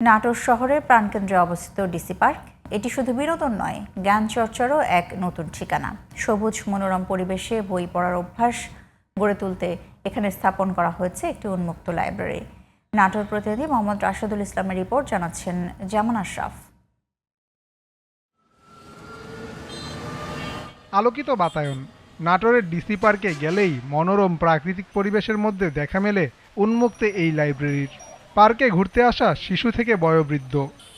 নাটোর শহরের প্রাণকেন্দ্রে অবস্থিত DC park এটি শুধু বিনোদন নয়, জ্ঞান চর্চারও এক নতুন ঠিকানা। সবুজ মনোরম পরিবেশে বই পড়ার অভ্যাস গড়ে তুলতে এখানে স্থাপন করা হয়েছে একটি উন্মুক্ত লাইব্রেরি। নাটোর প্রতিনিধি মোহাম্মদ রাশেদুল ইসলামের রিপোর্ট, জানাচ্ছেন জামান আশরাফ। আলোকিত বাতায়ন। নাটোরের ডিসি পার্কে গেলেই মনোরম প্রাকৃতিক পরিবেশের মধ্যে দেখা মেলে উন্মুক্ত এই লাইব্রেরির। পার্কে ঘুরতে আসা শিশু থেকে বয়োবৃদ্ধ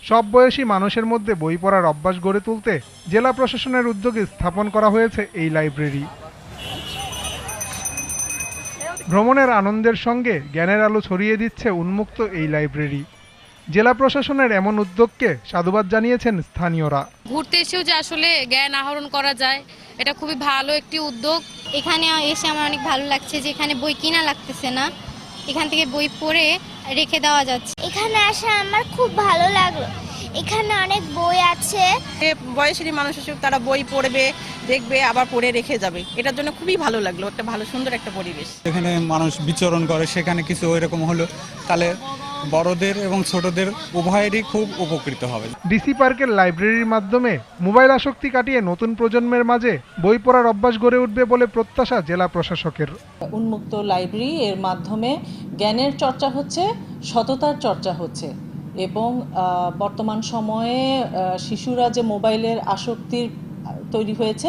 সব বয়সী মানুষের মধ্যে বই পড়ার অভ্যাস গড়ে তুলতে জেলা প্রশাসনের উদ্যোগে স্থাপন করা হয়েছে এই লাইব্রেরি। ভ্রমণের আনন্দের সঙ্গে জ্ঞানের আলো ছড়িয়ে দিচ্ছে উন্মুক্ত এই লাইব্রেরি। জেলা প্রশাসনের এমন উদ্যোগকে সাধুবাদ জানিয়েছেন স্থানীয়রা। ঘুরতে এসেও যে আসলে জ্ঞান আহরণ করা যায়, এটা খুবই ভালো একটি উদ্যোগ। এখানে এসে আমার অনেক ভালো লাগছে যে এখানে বই কিনা লাগতেছে না, এখান থেকে বই পড়ে রেখে দেওয়া যাচ্ছে। এখানে আসা আমার খুব ভালো লাগলো। এখানে অনেক বই আছে। বয়সী মানুষ এসে তারা বই পড়বে, দেখবে, আবার পড়ে রেখে যাবে। এটার জন্য খুবই ভালো লাগলো, একটা ভালো সুন্দর একটা পরিবেশ। এখানে মানুষ বিচরণ করে, সেখানে কিছু ওইরকম হলো তাহলে বড়দের এবং ছোটদের উভয়েরই খুব উপকৃত হবে। ডিসি পার্কের লাইব্রেরির মাধ্যমে মোবাইল আসক্তি কাটিয়ে নতুন প্রজন্মের মাঝে বই পড়ার অভ্যাস গড়ে উঠবে বলে প্রত্যাশা জেলা প্রশাসকের। উন্মুক্ত লাইব্রেরি এর মাধ্যমে জ্ঞানের চর্চা হচ্ছে, সততার চর্চা হচ্ছে এবং বর্তমান সময়ে শিশুরা যে মোবাইলের আসক্তির তৈরি হয়েছে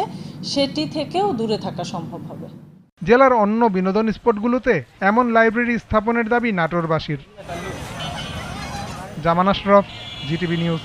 সেটি থেকেও দূরে থাকা সম্ভব হবে। জেলার অন্য বিনোদন স্পটগুলোতে এমন লাইব্রেরি স্থাপনের দাবি নাটোরবাসীর। জামান আশরাফ, জিটিভি নিউজ।